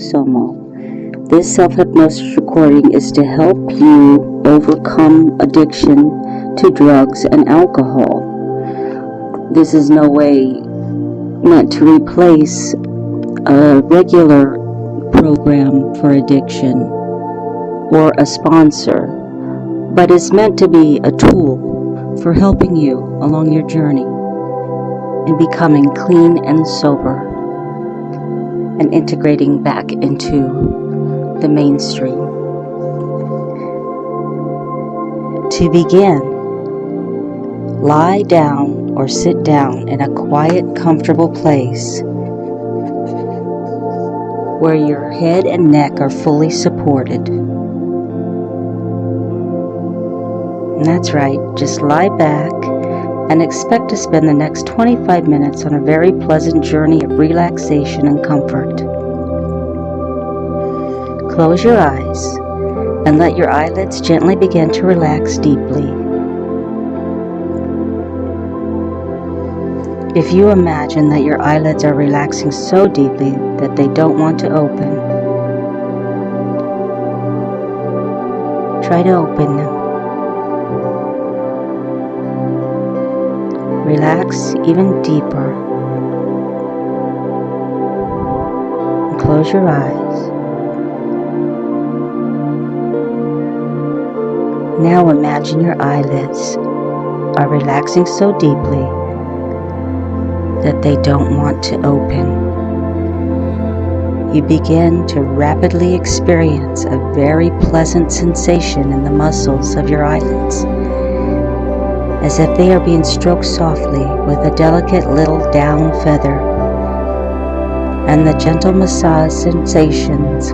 Tsomo. This self-hypnosis recording is to help you overcome addiction to drugs and alcohol. This is no way meant to replace a regular program for addiction or a sponsor, but is meant to be a tool for helping you along your journey in becoming clean and sober and integrating back into the mainstream. To begin, lie down or sit down in a quiet, comfortable place where your head and neck are fully supported. And that's right, just lie back and expect to spend the next 25 minutes on a very pleasant journey of relaxation and comfort. Close your eyes and let your eyelids gently begin to relax deeply. If you imagine that your eyelids are relaxing so deeply that they don't want to open, try to open them. Relax even deeper. And close your eyes. Now imagine your eyelids are relaxing so deeply that they don't want to open. You begin to rapidly experience a very pleasant sensation in the muscles of your eyelids, as if they are being stroked softly with a delicate little down feather, and the gentle massage sensations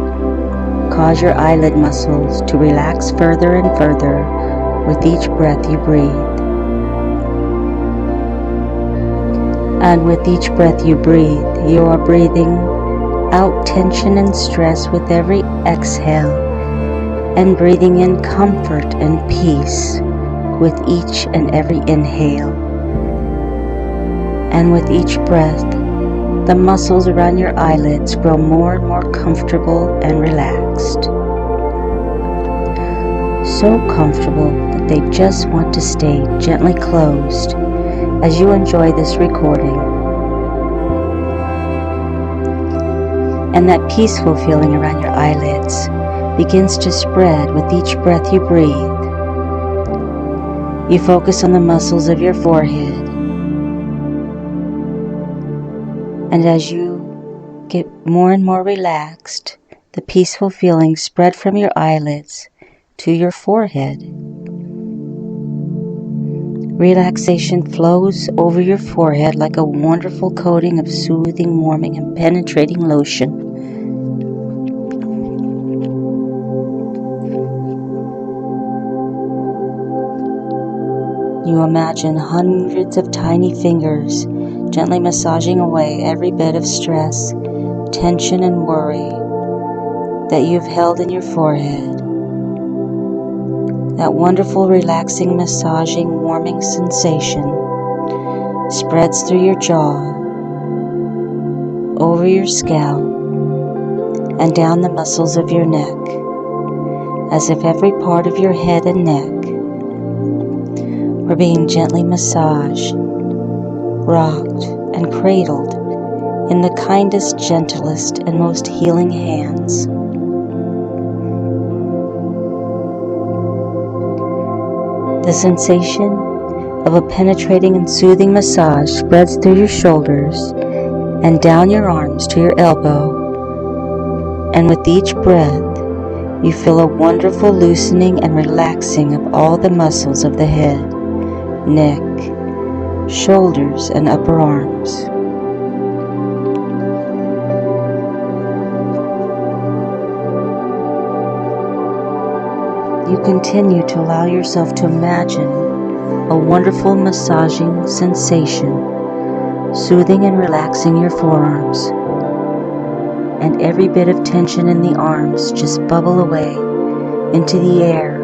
cause your eyelid muscles to relax further and further with each breath you breathe. And with each breath you breathe, you are breathing out tension and stress with every exhale, and breathing in comfort and peace with each and every inhale. And with each breath, the muscles around your eyelids grow more and more comfortable and relaxed. So comfortable that they just want to stay gently closed as you enjoy this recording. And that peaceful feeling around your eyelids begins to spread with each breath you breathe. You focus on the muscles of your forehead, and as you get more and more relaxed, the peaceful feeling spread from your eyelids to your forehead. Relaxation flows over your forehead like a wonderful coating of soothing, warming, and penetrating lotion. You imagine hundreds of tiny fingers gently massaging away every bit of stress, tension, and worry that you've held in your forehead. That wonderful, relaxing, massaging, warming sensation spreads through your jaw, over your scalp, and down the muscles of your neck, as if every part of your head and neck were being gently massaged, rocked, and cradled in the kindest, gentlest, and most healing hands. The sensation of a penetrating and soothing massage spreads through your shoulders and down your arms to your elbow, and with each breath, you feel a wonderful loosening and relaxing of all the muscles of the head, neck, shoulders, and upper arms. You continue to allow yourself to imagine a wonderful massaging sensation, soothing and relaxing your forearms, and every bit of tension in the arms just bubble away into the air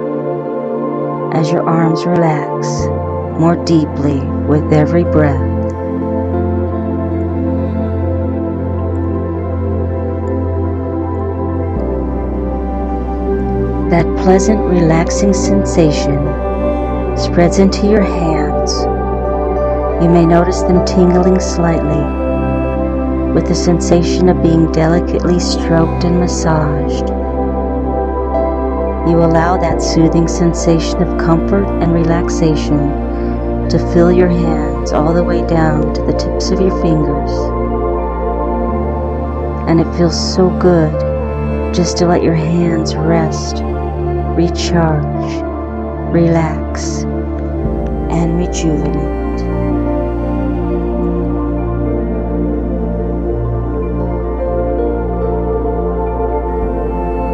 as your arms relax more deeply with every breath. That pleasant, relaxing sensation spreads into your hands. You may notice them tingling slightly, with the sensation of being delicately stroked and massaged. You allow that soothing sensation of comfort and relaxation to fill your hands all the way down to the tips of your fingers. And it feels so good just to let your hands rest, recharge, relax, and rejuvenate.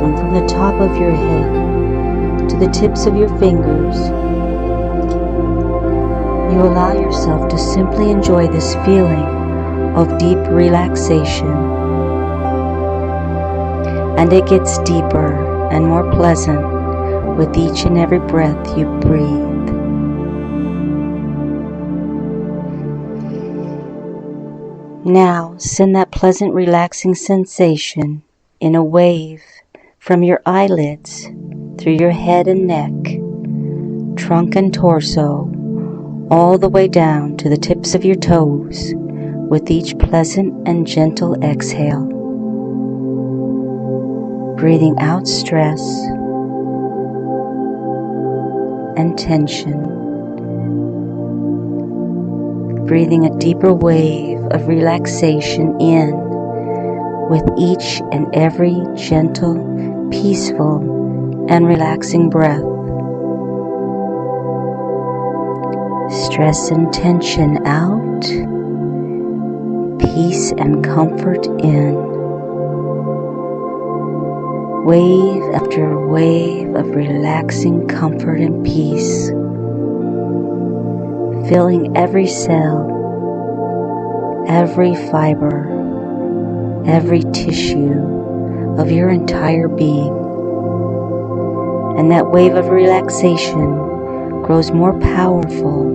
And from the top of your head to the tips of your fingers, you allow yourself to simply enjoy this feeling of deep relaxation. And it gets deeper and more pleasant with each and every breath you breathe. Now send that pleasant, relaxing sensation in a wave from your eyelids through your head and neck, trunk and torso, all the way down to the tips of your toes with each pleasant and gentle exhale. Breathing out stress and tension. Breathing a deeper wave of relaxation in with each and every gentle, peaceful, and relaxing breath. Stress and tension out, peace and comfort in. Wave after wave of relaxing comfort and peace, filling every cell, every fiber, every tissue of your entire being. And that wave of relaxation grows more powerful,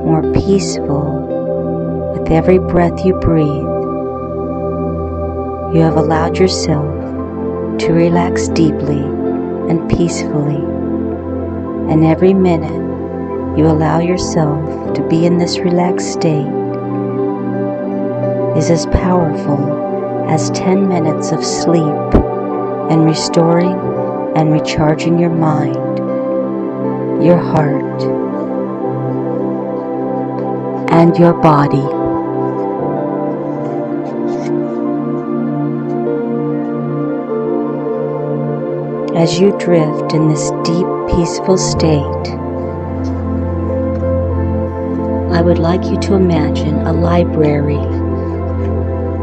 more peaceful with every breath you breathe. You have allowed yourself to relax deeply and peacefully, and every minute you allow yourself to be in this relaxed state is as powerful as 10 minutes of sleep and restoring and recharging your mind, your heart, and your body. As you drift in this deep, peaceful state, I would like you to imagine a library.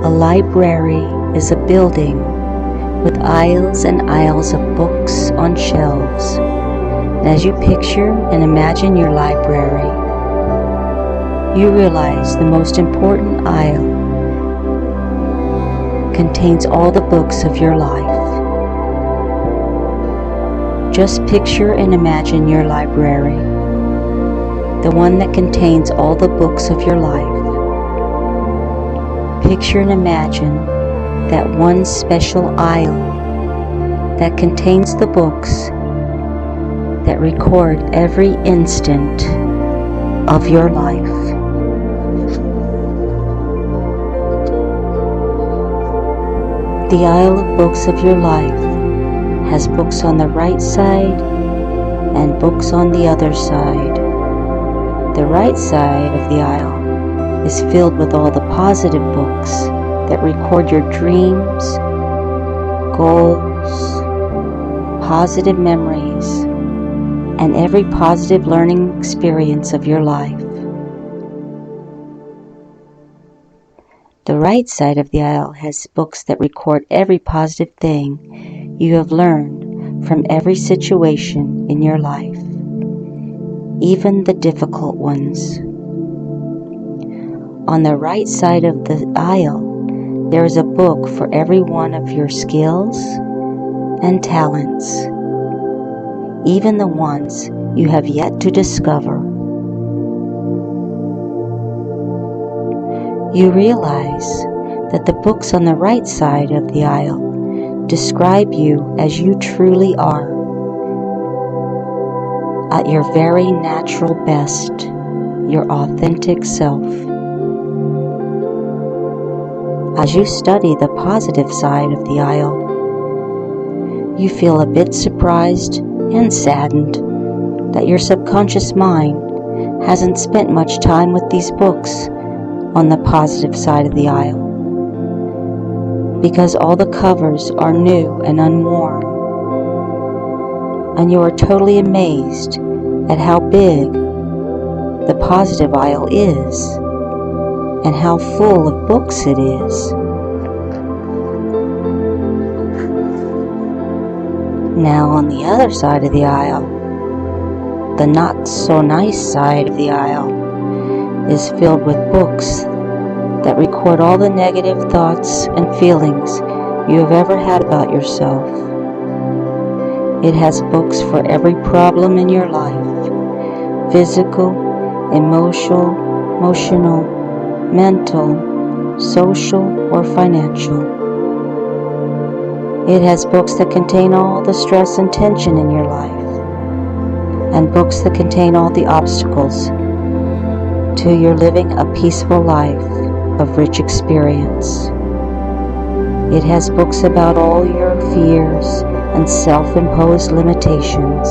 A library is a building with aisles and aisles of books on shelves. And as you picture and imagine your library, you realize the most important aisle contains all the books of your life. Just picture and imagine your library, the one that contains all the books of your life. Picture and imagine that one special aisle that contains the books that record every instant of your life. The aisle of books of your life has books on the right side and books on the other side. The right side of the aisle is filled with all the positive books that record your dreams, goals, positive memories, and every positive learning experience of your life. The right side of the aisle has books that record every positive thing you have learned from every situation in your life, even the difficult ones. On the right side of the aisle, there is a book for every one of your skills and talents, even the ones you have yet to discover. You realize that the books on the right side of the aisle describe you as you truly are. at your very natural best, your authentic self. As you study the positive side of the aisle, you feel a bit surprised and saddened that your subconscious mind hasn't spent much time with these books on the positive side of the aisle, because all the covers are new and unworn, and you are totally amazed at how big the positive aisle is and how full of books it is. Now on the other side of the aisle, the not so nice side of the aisle, is filled with books that record all the negative thoughts and feelings you have ever had about yourself. It has books for every problem in your life: physical, emotional, mental, social, or financial. It has books that contain all the stress and tension in your life, and books that contain all the obstacles to your living a peaceful life of rich experience. It has books about all your fears and self-imposed limitations.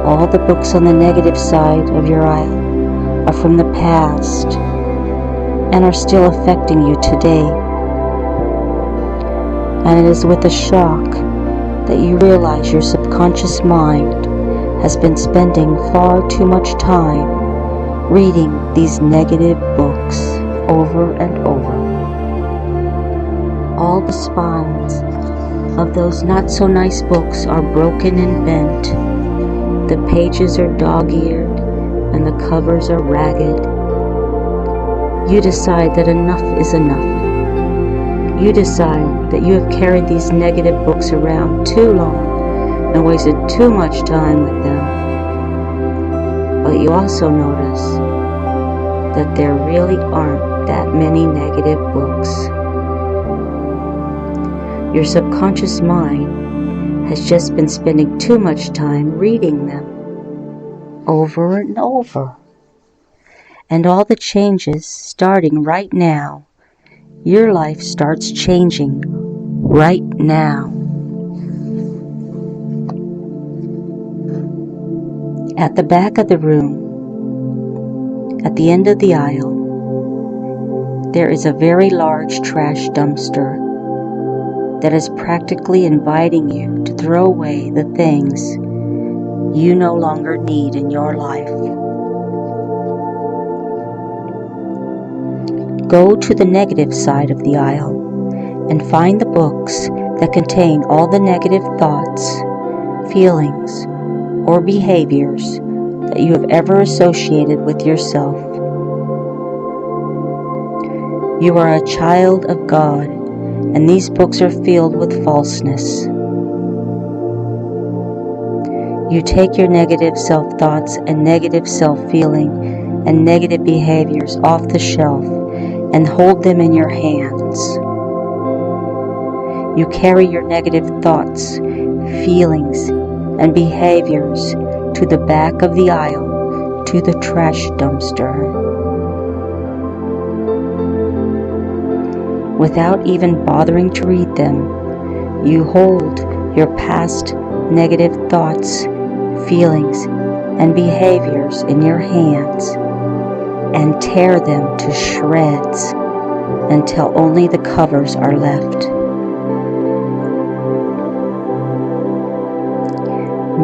All the books on the negative side of your aisle are from the past and are still affecting you today. And it is with a shock that you realize your subconscious mind has been spending far too much time reading these negative books over and over. All the spines of those not so nice books are broken and bent. The pages are dog-eared and the covers are ragged. You decide that enough is enough. You decide that you have carried these negative books around too long and wasted too much time with them. But you also notice that there really aren't that many negative books. Your subconscious mind has just been spending too much time reading them over and over. And all the changes starting right now. Your life starts changing right now. At the back of the room, at the end of the aisle, there is a very large trash dumpster that is practically inviting you to throw away the things you no longer need in your life. Go to the negative side of the aisle and find the books that contain all the negative thoughts, feelings, or behaviors that you have ever associated with yourself. You are a child of God, and these books are filled with falseness. You take your negative self-thoughts and negative self-feeling and negative behaviors off the shelf and hold them in your hands. You carry your negative thoughts, feelings, and behaviors to the back of the aisle, to the trash dumpster. Without even bothering to read them, you hold your past negative thoughts, feelings, and behaviors in your hands and tear them to shreds until only the covers are left.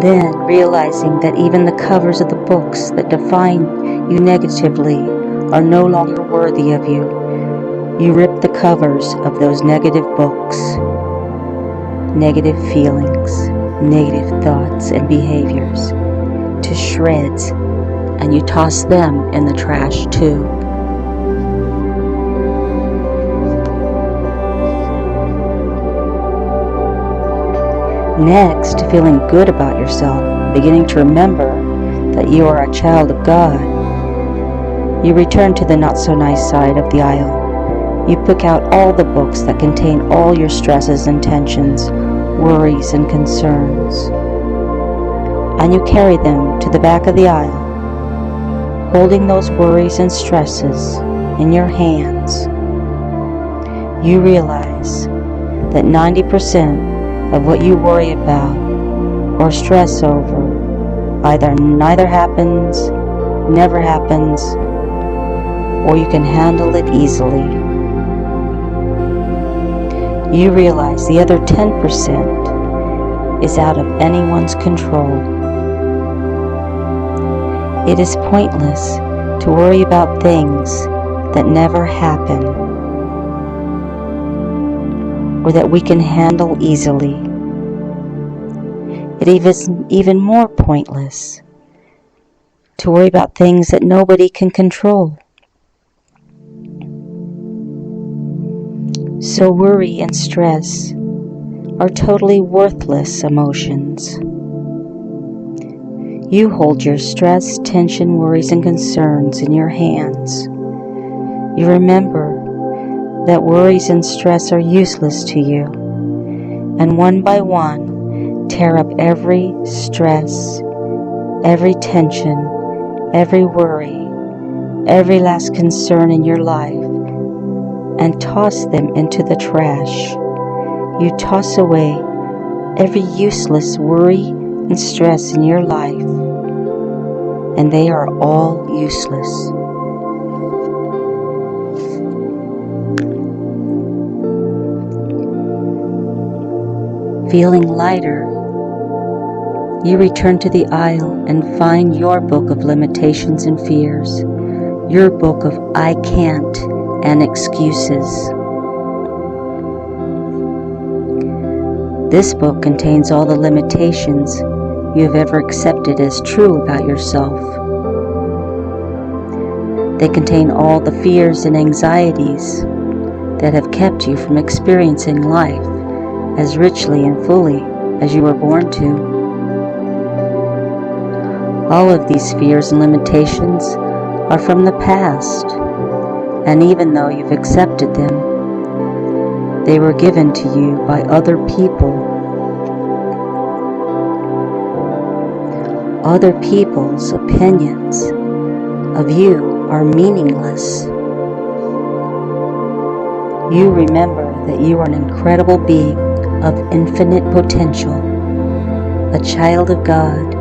Then, realizing that even the covers of the books that define you negatively are no longer worthy of you, you rip the covers of those negative books, negative feelings, negative thoughts and behaviors to shreds, and you toss them in the trash too. Next, feeling good about yourself, beginning to remember that you are a child of God, you return to the not-so-nice side of the aisle. You pick out all the books that contain all your stresses and tensions, worries and concerns. and you carry them to the back of the aisle, holding those worries and stresses in your hands. You realize that 90% of what you worry about or stress over either neither happens, never happens, or you can handle it easily. You realize the other 10% is out of anyone's control. It is pointless to worry about things that never happen or that we can handle easily. It is even more pointless to worry about things that nobody can control. So worry and stress are totally worthless emotions. You hold your stress, tension, worries, and concerns in your hands. You remember that worries and stress are useless to you, and one by one tear up every stress, every tension, every worry, every last concern in your life, and toss them into the trash. You toss away every useless worry and stress in your life, and they are all useless. Feeling lighter, you return to the aisle and find your book of limitations and fears, your book of I can't and excuses. This book contains all the limitations you have ever accepted as true about yourself. They contain all the fears and anxieties that have kept you from experiencing life as richly and fully as you were born to. All of these fears and limitations are from the past, and even though you've accepted them, they were given to you by other people. Other people's opinions of you are meaningless. You remember that you are an incredible being of infinite potential, a child of God.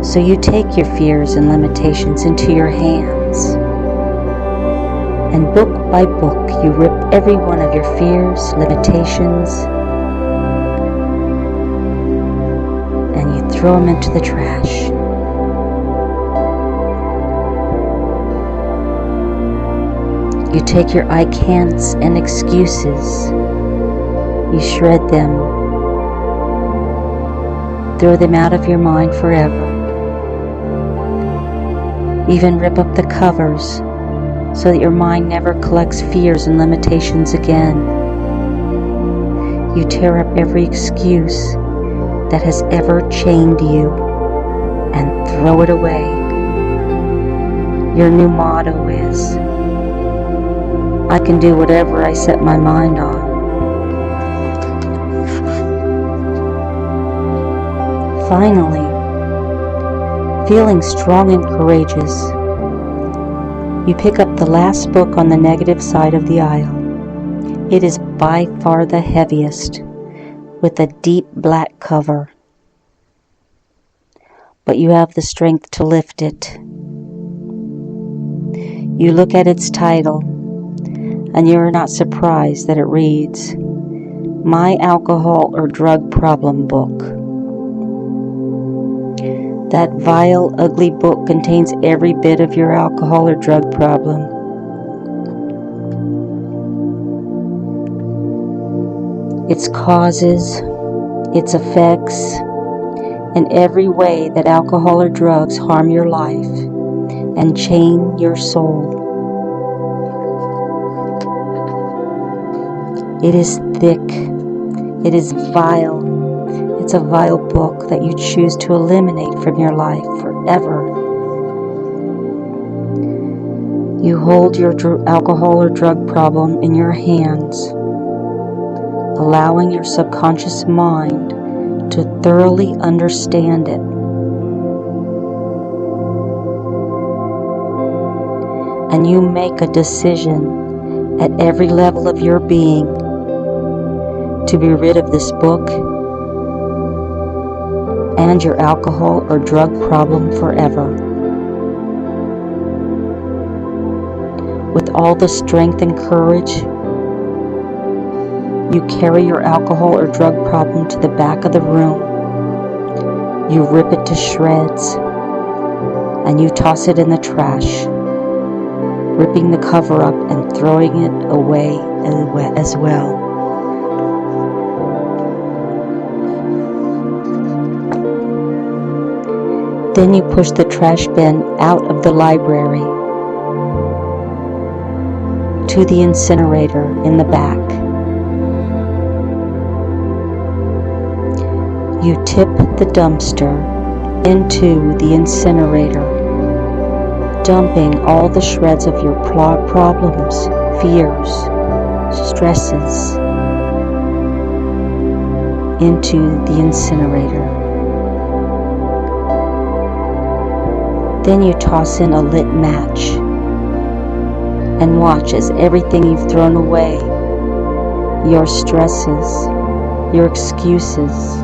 So you take your fears and limitations into your hands, and book by book you rip every one of your fears, limitations, and you throw them into the trash. You take your I can'ts and excuses, you shred them, throw them out of your mind forever. Even rip up the covers so that your mind never collects fears and limitations again. You tear up every excuse that has ever chained you and throw it away. Your new motto is, I can do whatever I set my mind on. Finally, feeling strong and courageous, you pick up the last book on the negative side of the aisle. It is by far the heaviest, with a deep black cover. But you have the strength to lift it. You look at its title, and you are not surprised that it reads, My Alcohol or Drug Problem Book. That vile, ugly book contains every bit of your alcohol or drug problem. Its causes, its effects, and every way that alcohol or drugs harm your life and chain your soul. It is thick. It is vile. It's a vile book that you choose to eliminate from your life forever. You hold your alcohol or drug problem in your hands, allowing your subconscious mind to thoroughly understand it. And you make a decision at every level of your being to be rid of this book and your alcohol or drug problem forever. With all the strength and courage, you carry your alcohol or drug problem to the back of the room. You rip it to shreds and you toss it in the trash, ripping the cover up and throwing it away as well. Then you push the trash bin out of the library to the incinerator in the back. You tip the dumpster into the incinerator, dumping all the shreds of your problems, fears, stresses into the incinerator. Then you toss in a lit match and watch as everything you've thrown away, your stresses, your excuses,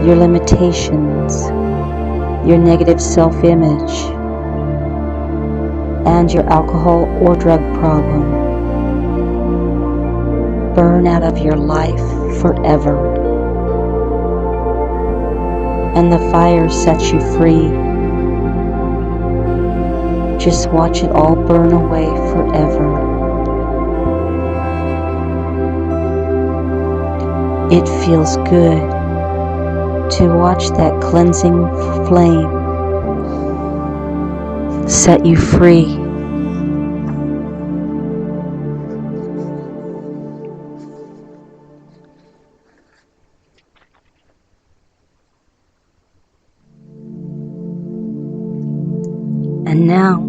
your limitations, your negative self-image, and your alcohol or drug problem burn out of your life forever. And the fire sets you free. Just watch it all burn away forever. It feels good to watch that cleansing flame set you free. And now,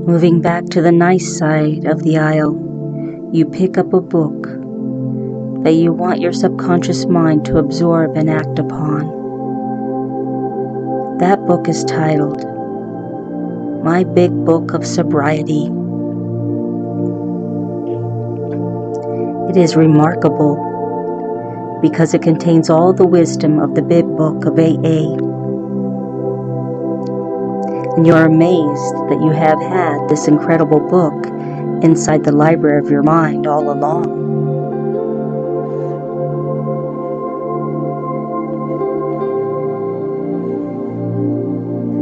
moving back to the nice side of the aisle, you pick up a book that you want your subconscious mind to absorb and act upon. That book is titled, My Big Book of Sobriety. It is remarkable because it contains all the wisdom of the Big Book of AA. And you're amazed that you have had this incredible book inside the library of your mind all along.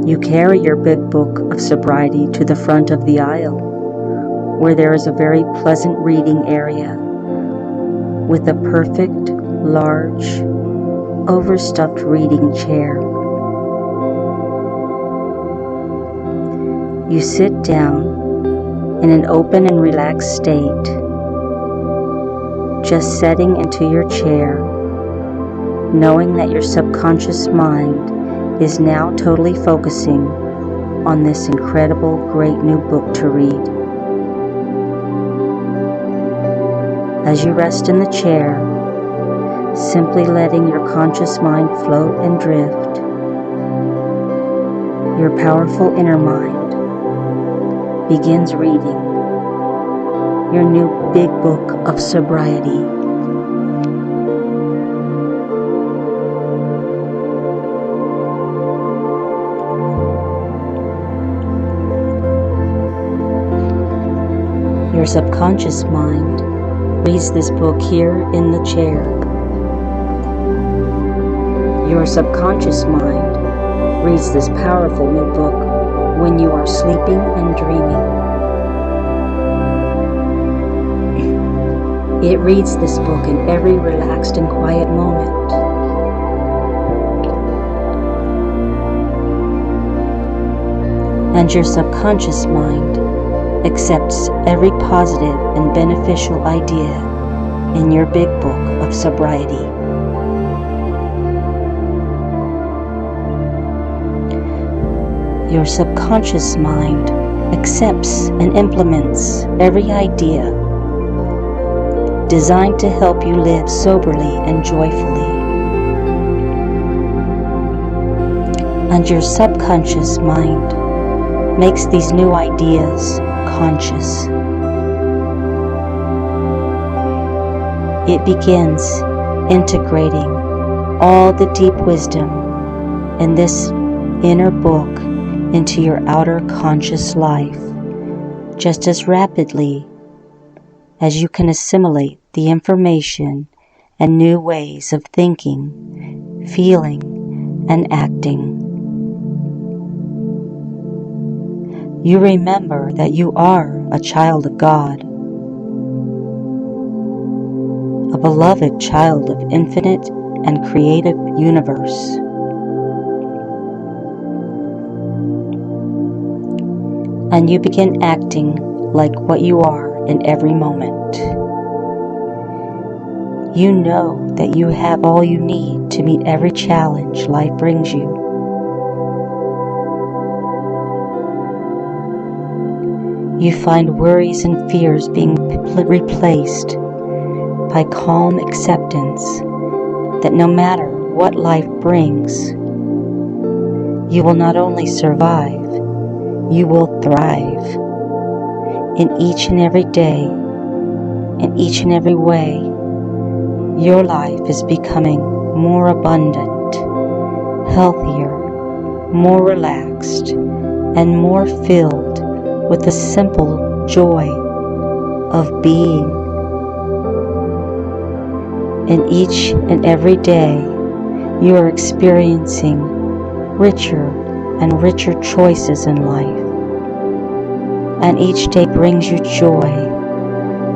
You carry your big book of sobriety to the front of the aisle, where there is a very pleasant reading area with a perfect, large, overstuffed reading chair. You sit down in an open and relaxed state, just setting into your chair, knowing that your subconscious mind is now totally focusing on this incredible, great new book to read. As you rest in the chair, simply letting your conscious mind float and drift, your powerful inner mind begins reading your new big book of sobriety. Your subconscious mind reads this book here in the chair. Your subconscious mind reads this powerful new book when you are sleeping and dreaming. It reads this book in every relaxed and quiet moment. And your subconscious mind accepts every positive and beneficial idea in your big book of sobriety. Your subconscious mind accepts and implements every idea designed to help you live soberly and joyfully. And your subconscious mind makes these new ideas conscious. It begins integrating all the deep wisdom in this inner book into your outer conscious life just as rapidly as you can assimilate the information and new ways of thinking, feeling, and acting. You remember that you are a child of God, a beloved child of infinite and creative universe. And you begin acting like what you are in every moment. You know that you have all you need to meet every challenge life brings you. You find worries and fears being replaced by calm acceptance that no matter what life brings, you will not only survive, you will thrive. In each and every day, in each and every way, your life is becoming more abundant, healthier, more relaxed, and more filled with the simple joy of being. In each and every day, you are experiencing richer and richer choices in life. And each day brings you joy.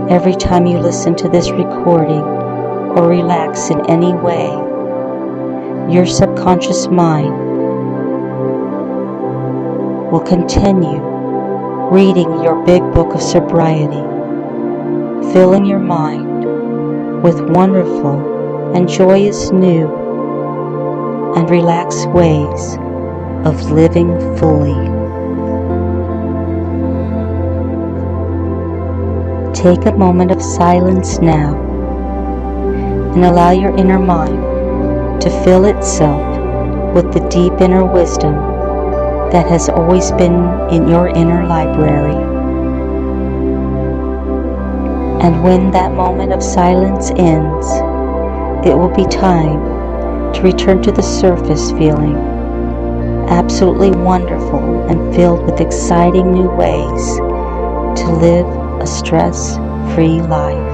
Every time you listen to this recording or relax in any way, your subconscious mind will continue reading your big book of sobriety, filling your mind with wonderful and joyous new and relaxed ways of living fully. Take a moment of silence now and allow your inner mind to fill itself with the deep inner wisdom that has always been in your inner library. And when that moment of silence ends, it will be time to return to the surface feeling absolutely wonderful and filled with exciting new ways to live a stress-free life.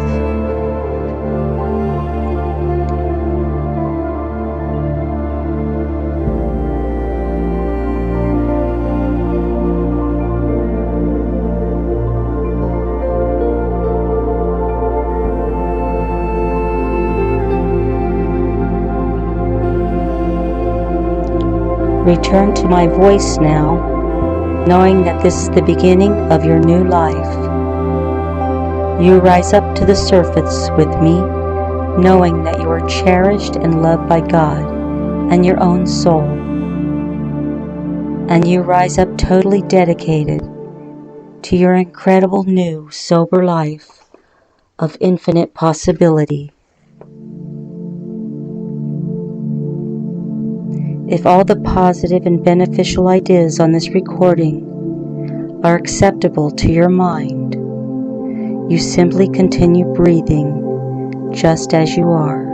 Return to my voice now, knowing that this is the beginning of your new life. You rise up to the surface with me, knowing that you are cherished and loved by God and your own soul. And you rise up totally dedicated to your incredible new sober life of infinite possibility. If all the positive and beneficial ideas on this recording are acceptable to your mind, you simply continue breathing just as you are.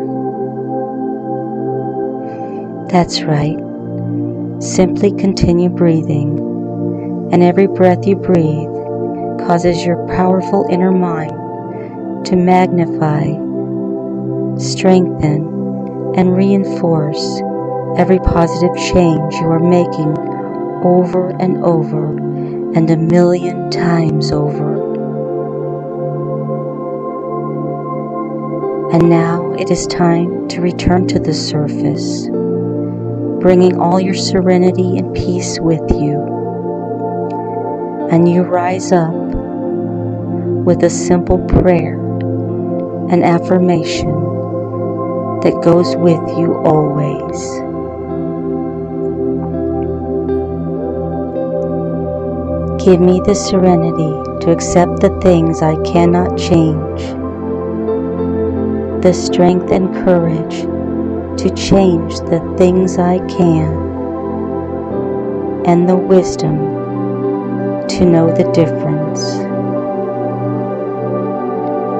That's right. Simply continue breathing, and every breath you breathe causes your powerful inner mind to magnify, strengthen, and reinforce every positive change you are making over and over and 1,000,000 times over. And now it is time to return to the surface, bringing all your serenity and peace with you. And you rise up with a simple prayer and affirmation that goes with you always. Give me the serenity to accept the things I cannot change, the strength and courage to change the things I can, and the wisdom to know the difference.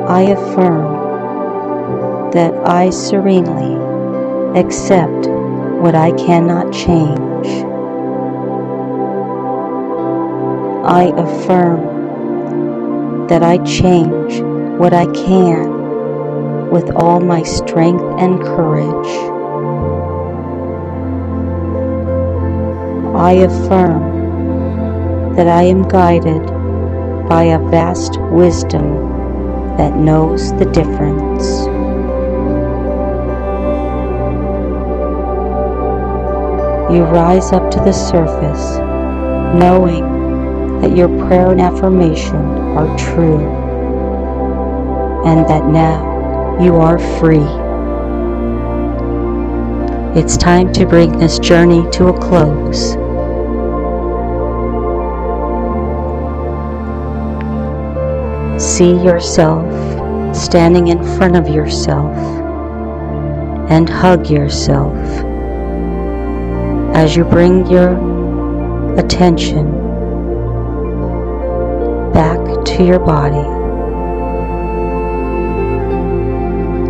I affirm that I serenely accept what I cannot change. I affirm that I change what I can with all my strength and courage. I affirm that I am guided by a vast wisdom that knows the difference. You rise up to the surface, knowing that your prayer and affirmation are true, and that now you are free. It's time to bring this journey to a close. See yourself standing in front of yourself and hug yourself as you bring your attention back to your body,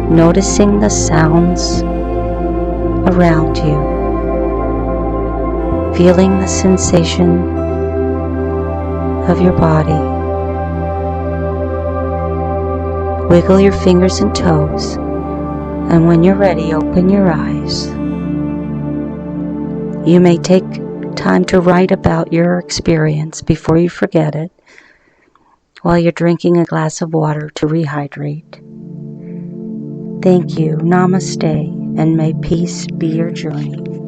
noticing the sounds around you, feeling the sensation of your body. Wiggle your fingers and toes, and when you're ready, open your eyes. You may take time to write about your experience before you forget it, while you're drinking a glass of water to rehydrate. Thank you, namaste, and may peace be your journey.